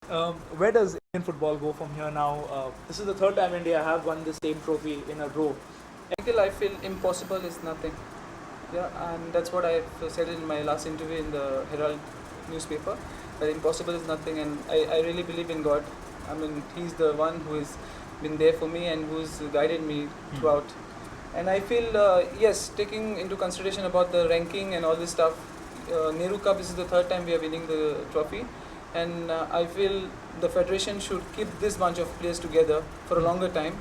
Where does Indian football go from here now? This is the third time India have won the same trophy in a row. Until I feel impossible is nothing. Yeah, and that's what I said in my last interview in the Herald newspaper. That impossible is nothing, and I really believe in God. I mean, He's the one who has been there for me and who's guided me throughout. And I feel, yes, taking into consideration about the ranking and all this stuff, Nehru Cup, this is the third time we are winning the trophy, and I feel the federation should keep this bunch of players together for a longer time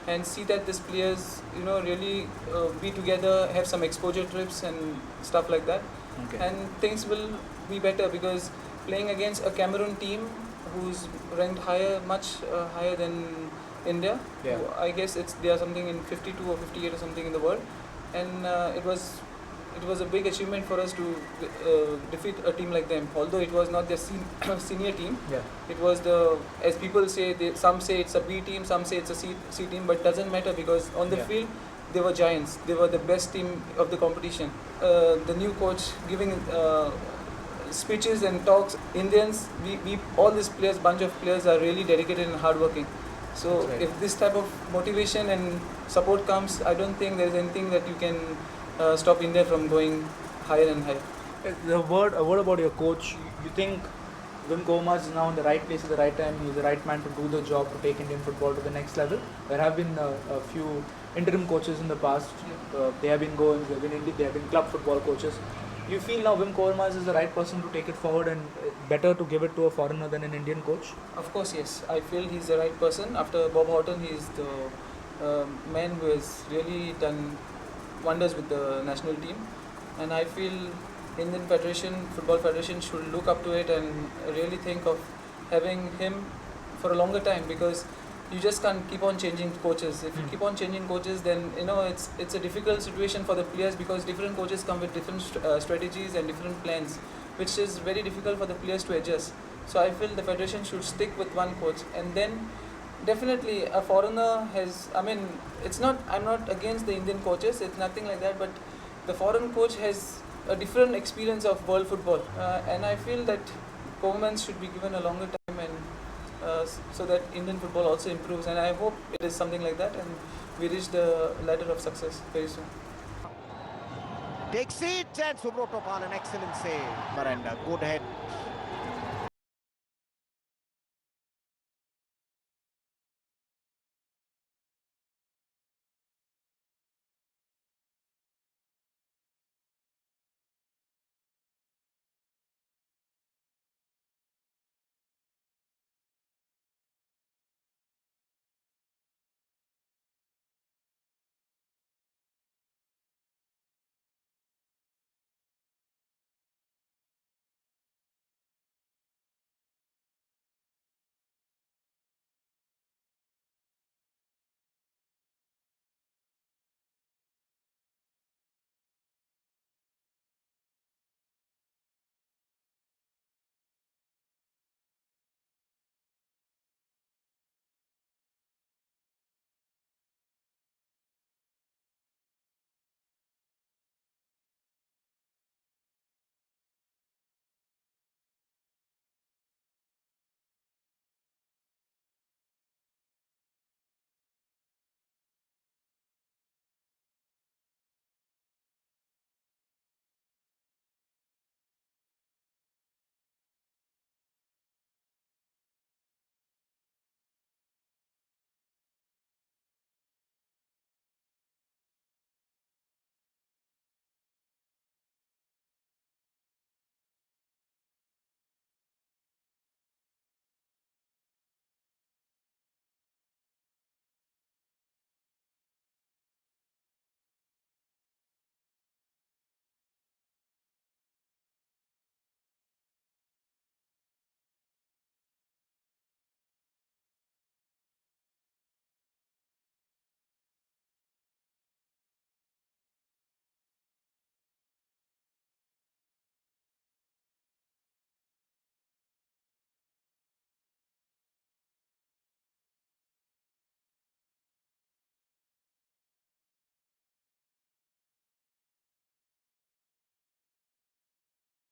and see that these players, really be together, have some exposure trips and stuff like that. Okay. And things will be better because playing against a Cameroon team who's ranked higher, much higher than India. Yeah. I guess they are something in 52 or 58 or something in the world, and it was a big achievement for us to defeat a team like them. Although it was not their senior team, Yeah. it was as people say, some say it's a B team, some say it's a C team, but it doesn't matter because on the Yeah. field they were giants. They were the best team of the competition. The new coach giving speeches and talks. Indians, we all these players, bunch of players are really dedicated and hardworking. So Right. if this type of motivation and support comes, I don't think there is anything that you can stop India from going higher and higher. A word about your coach. You think Wim Koolmans is now in the right place at the right time? He's the right man to do the job to take Indian football to the next level. There have been a few interim coaches in the past. They have been going. They have been club football coaches. You feel now Wim Koolmans is the right person to take it forward, and better to give it to a foreigner than an Indian coach? Of course, yes. I feel he's the right person. After Bob Houghton, he's the man who has really done wonders with the national team. And I feel Indian Football Federation should look up to it and really think of having him for a longer time because you just can't keep on changing coaches. If you keep on changing coaches, then it's a difficult situation for the players because different coaches come with different strategies and different plans, which is very difficult for the players to adjust. So I feel the federation should stick with one coach, and then definitely a foreigner has. I mean, it's not. I'm not against the Indian coaches. It's nothing like that. But the foreign coach has a different experience of world football, and I feel that Koeman should be given a longer time and. So that Indian football also improves, and I hope it is something like that, and we reach the ladder of success very soon. Takes it, and Subrotopal, an excellent save. Miranda, good head.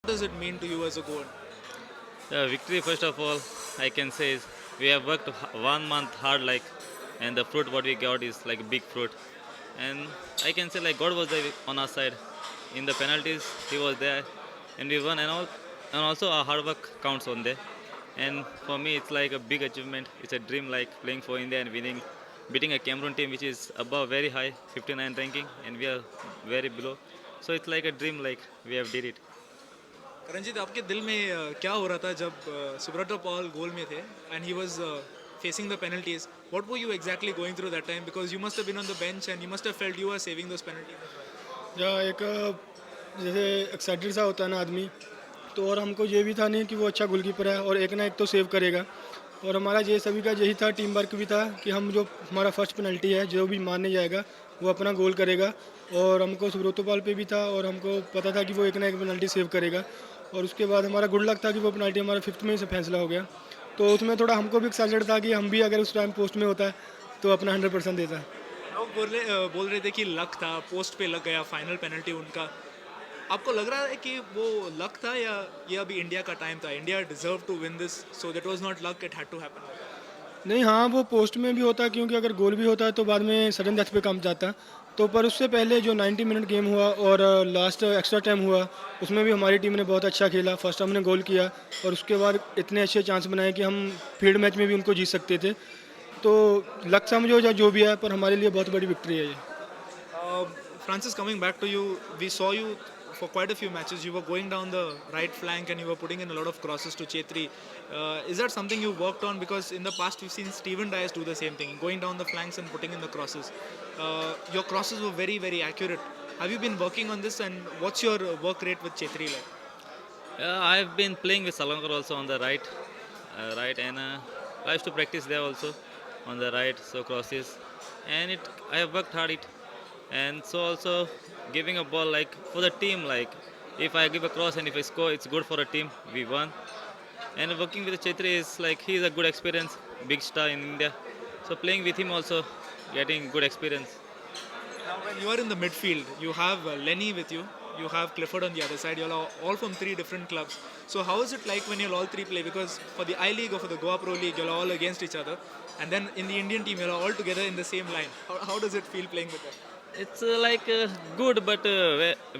What does it mean to you as a goal? Victory first of all. I can say is we have worked 1 month hard, like, and the fruit what we got is like big fruit. And I can say like God was there on our side. In the penalties, He was there, and we won. And also our hard work counts on there. And for me, it's like a big achievement. It's a dream, like playing for India and winning, beating a Cameroon team which is above very high, 59 ranking, and we are very below. So it's like a dream, like we have did it. Karanjit, आपके दिल में क्या हो रहा था जब Subroto Paul गोल में थे and he was facing the penalties? What were you exactly going through that time? Because you must have been on the bench and you must have felt you were saving those penalties as well. या एक जैसे excited सा होता है ना आदमी, तो और हमको ये भी था नहीं कि वो अच्छा गोलकीपर है और एक ना एक तो सेव करेगा। और हमारा ये सभी का यही था, टीम वर्क भी था कि हम जो हमारा फर्स्ट पेनल्टी है जो भी मारने जाएगा वो अपना गोल करेगा। और हमको सुब्रतो पाल पे भी था और हमको पता था कि वो एक ना एक पेनल्टी सेव करेगा। और उसके बाद हमारा गुड लक था कि वो पेनल्टी हमारा 5th में से फैसला हो गया। तो उसमें थोड़ा हमको भी एक्साइटेड था कि हम भी अगर उस टाइम पोस्ट में होता है तो अपना 100% देता। लोग बोल रहे थे कि लक था, पोस्ट पे लग गया फाइनल पेनल्टी उनका। आपको लग रहा है कि वो लक था या ये अभी इंडिया का टाइम था? India deserve to win this, so that was not luck, it had to happen. नहीं, हाँ वो पोस्ट में भी होता है क्योंकि अगर गोल भी होता है तो बाद में सडन डेथ पे काम जाता है। तो पर उससे पहले जो 90 मिनट गेम हुआ और लास्ट एक्स्ट्रा टाइम हुआ उसमें भी हमारी टीम ने बहुत अच्छा खेला। फर्स्ट हमने गोल किया और उसके बाद इतने अच्छे चांस बनाए कि हम फील्ड मैच में भी उनको जीत सकते थे। तो लक समझो या जो भी है, पर हमारे लिए बहुत बड़ी विक्ट्री है ये। Francis, coming back to you, we saw you for quite a few matches. You were going down the right flank and you were putting in a lot of crosses to Chetri. Is that something you worked on? Because in the past we've seen Steven Dias do the same thing, going down the flanks and putting in the crosses. Your crosses were very, very accurate. Have you been working on this, and what's your work rate with Chetri like? I've been playing with Salongar also on the right, and I used to practice there also on the right, so crosses, and I have worked hard it, and so also giving a ball like for the team, like if I give a cross and if I score, it's good for a team. We won, and working with Chetri is like he's a good experience, big star in India, so playing with him also getting good experience. Now, when you are in the midfield, you have Lenny with you, you have Clifford on the other side, you're all from 3 different clubs. So, how is it like when you'll all 3 play? Because for the I League or for the Goa Pro League, you're all against each other, and then in the Indian team, you're all together in the same line. How does it feel playing with them? It's good, but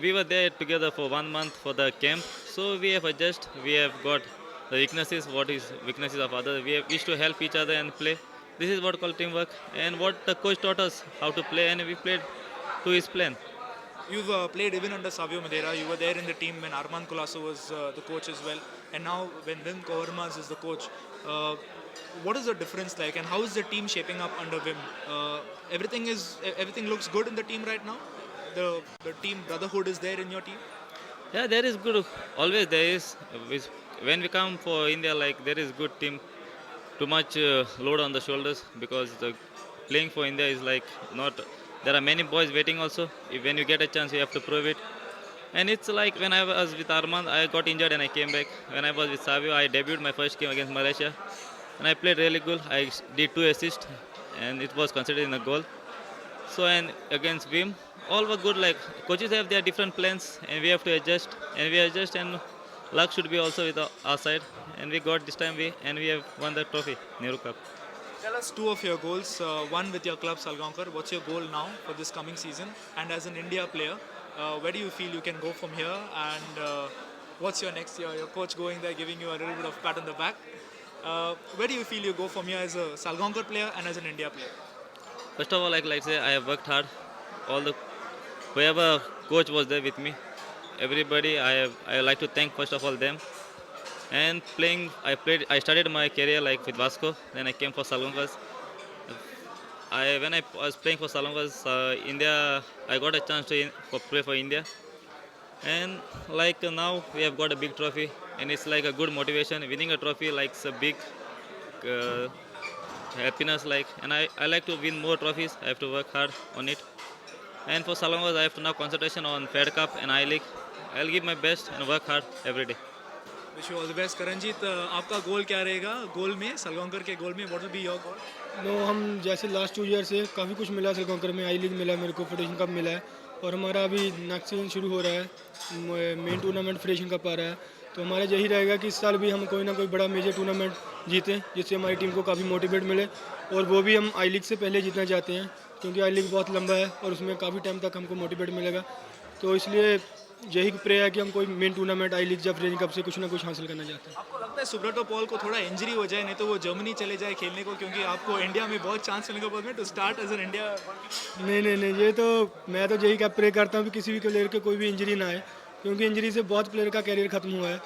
we were there together for 1 month for the camp, so we have adjusted. We have got the weaknesses, what is weaknesses of others. We have wished to help each other and play. This is what called teamwork, and what the coach taught us how to play, and we played to his plan. You've played even under Savio Madeira. You were there in the team when Armand Colasso was the coach as well. And now when Wim Kovermans is the coach, what is the difference like, and how is the team shaping up under Wim? Everything looks good in the team right now. The team brotherhood is there in your team. Yeah, there is good. Always there is. When we come for India, like there is good team. Too much load on the shoulders because the playing for India is like not. There are many boys waiting also. When you get a chance, you have to prove it. And it's like when I was with Armand, I got injured and I came back. When I was with Savio, I debuted my first game against Malaysia, and I played really good. I did 2 assists, and it was considered in a goal. So and against Wim, all were good. Like coaches have their different plans, and we have to adjust. And we adjust, and luck should be also with our side. And we got this time and we have won the trophy, Nehru Cup. Tell us 2 of your goals. One with your club Salgaonkar. What's your goal now for this coming season? And as an India player, where do you feel you can go from here? And what's your next year? Your coach going there, giving you a little bit of pat on the back. Where do you feel you go from here as a Salgaonkar player and as an India player? First of all, like I say, I have worked hard. Whoever coach was there with me, everybody, I like to thank first of all them. And I started my career like with Vasco, then I came for Salongas. When I was playing for Salongas, India, I got a chance to play for India. And like now we have got a big trophy, and it's like a good motivation. Winning a trophy like a big happiness, like, and I like to win more trophies. I have to work hard on it. And for Salongas, I have to now concentration on Fed Cup and I League. I'll give my best and work hard every day. Wish you all the best. Karanjit, आपका गोल क्या रहेगा गोल में, सलगांवकर के गोल में? What will be your goal? No हम जैसे last 2 year से काफ़ी कुछ मिला सलगांवकर में, आई लीग मिला मेरे को, फेडरेशन कप मिला है, और हमारा अभी नेक्स्ट सीजन शुरू हो रहा है, मेन टूर्नामेंट फेडरेशन कप आ रहा है। तो हमारा यही रहेगा कि इस साल भी हम कोई ना कोई बड़ा मेजर टूर्नामेंट जीतें, जिससे हमारी टीम को काफ़ी मोटिवेट मिले। और वो भी हम आई लीग से पहले जीतना चाहते हैं, क्योंकि आई लीग बहुत लंबा है और उसमें काफ़ी टाइम तक हमको मोटिवेट मिलेगा। तो इसलिए यही प्रे है कि हम कोई मेन टूर्नामेंट आई लीग या फ्रेंच कप से कुछ ना कुछ हासिल करना चाहते हैं। आपको लगता है सुब्रतो पॉल को थोड़ा इंजरी हो जाए, नहीं तो वो जर्मनी चले जाए खेलने को, क्योंकि आपको इंडिया में बहुत चांस मिलेगा बोलते हैं to start as an India? नहीं नहीं नहीं, ये तो मैं तो यही प्रे करता हूँ कि किसी भी प्लेयर के कोई भी इंजरी ना आए, क्योंकि इंजरी से बहुत प्लेयर का कैरियर ख़त्म हुआ है।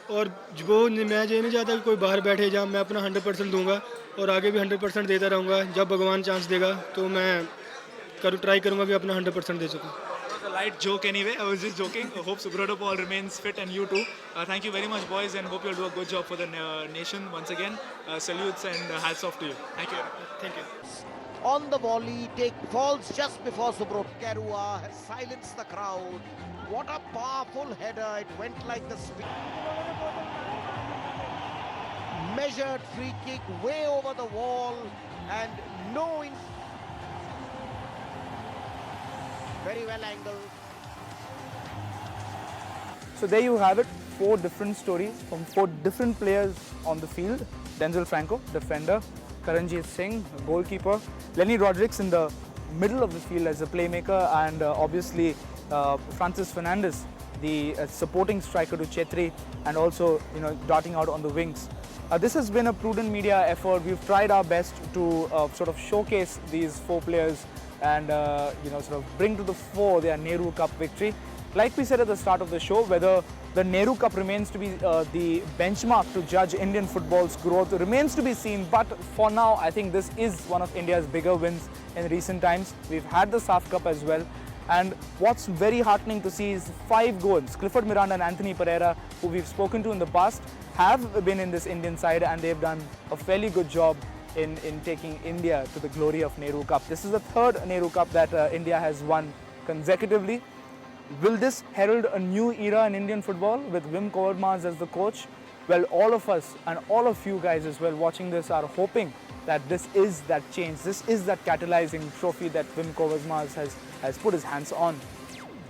और वो मैं ये नहीं चाहता कि कोई बाहर बैठे, जहाँ मैं अपना 100% दूंगा और आगे भी 100% देता रहूँगा। जब भगवान चांस देगा तो मैं ट्राई करूँगा कि अपना 100% दे सकूँ। A light joke anyway. I was just joking. I hope Subrato Paul remains fit and you too. Thank you very much, boys, and hope you'll do a good job for the nation once again. Salutes and hats off to you. Thank you. Thank you. On the volley, falls just before Subrot. Karua has silenced the crowd. What a powerful header. It went like the speed. Measured free kick way over the wall and very well angled. So there you have it. 4 different stories from 4 different players on the field. Denzil Franco, defender. Karanjit Singh, goalkeeper. Lenny Rodriguez in the middle of the field as a playmaker, and obviously Francis Fernandes, the supporting striker to Chetri, and also darting out on the wings. This has been a Prudent Media effort. We've tried our best to sort of showcase these 4 players and sort of bring to the fore their Nehru Cup victory. Like we said at the start of the show, whether the Nehru Cup remains to be the benchmark to judge Indian football's growth remains to be seen. But for now, I think this is one of India's bigger wins in recent times. We've had the SAF Cup as well. And what's very heartening to see is 5 goals. Clifford Miranda and Anthony Pereira, who we've spoken to in the past, have been in this Indian side, and they've done a fairly good job in taking India to the glory of Nehru Cup. This is the 3rd Nehru Cup that India has won consecutively. Will this herald a new era in Indian football with Wim Koolmans as the coach? Well, all of us and all of you guys as well watching this are hoping that this is that change, this is that catalyzing trophy that Wim Koolmans has put his hands on.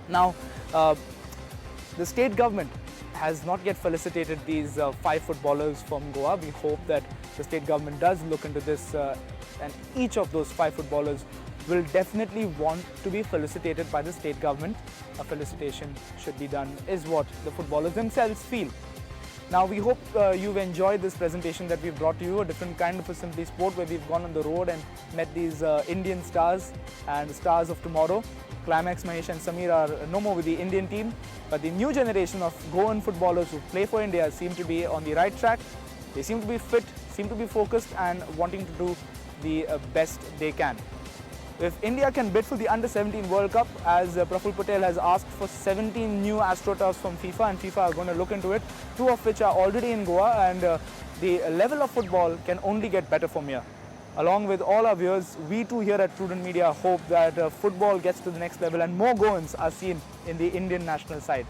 Now, the state government has not yet felicitated these 5 footballers from Goa. We hope that the state government does look into this and each of those 5 footballers will definitely want to be felicitated by the state government. A felicitation should be done is what the footballers themselves feel. Now we hope you've enjoyed this presentation that we've brought to you, a different kind of a Simply Sport where we've gone on the road and met these Indian stars and stars of tomorrow. Climax, Mahesh and Samir are no more with the Indian team, but the new generation of Goan footballers who play for India seem to be on the right track. They seem to be fit, seem to be focused and wanting to do the best they can. If India can bid for the Under-17 World Cup, as Praful Patel has asked for 17 new AstroTurfs from FIFA, and FIFA are going to look into it, 2 of which are already in Goa, and the level of football can only get better from here. Along with all our viewers, we too here at Prudent Media hope that football gets to the next level and more Goans are seen in the Indian national side.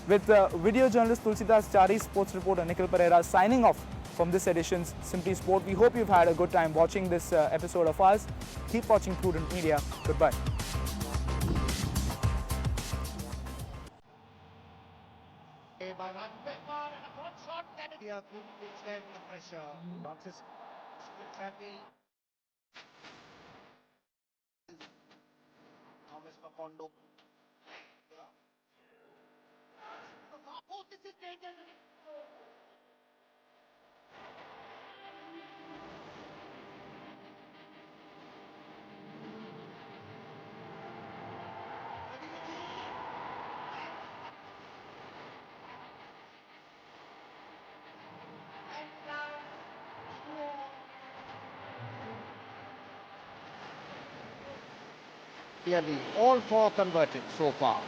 With video journalist Tulsidas Chari, sports reporter Nikhil Pereira signing off from this edition's Simply Sport. We hope you've had a good time watching this episode of ours. Keep watching Prudent Media. Goodbye. Nearly all 4 converted so far.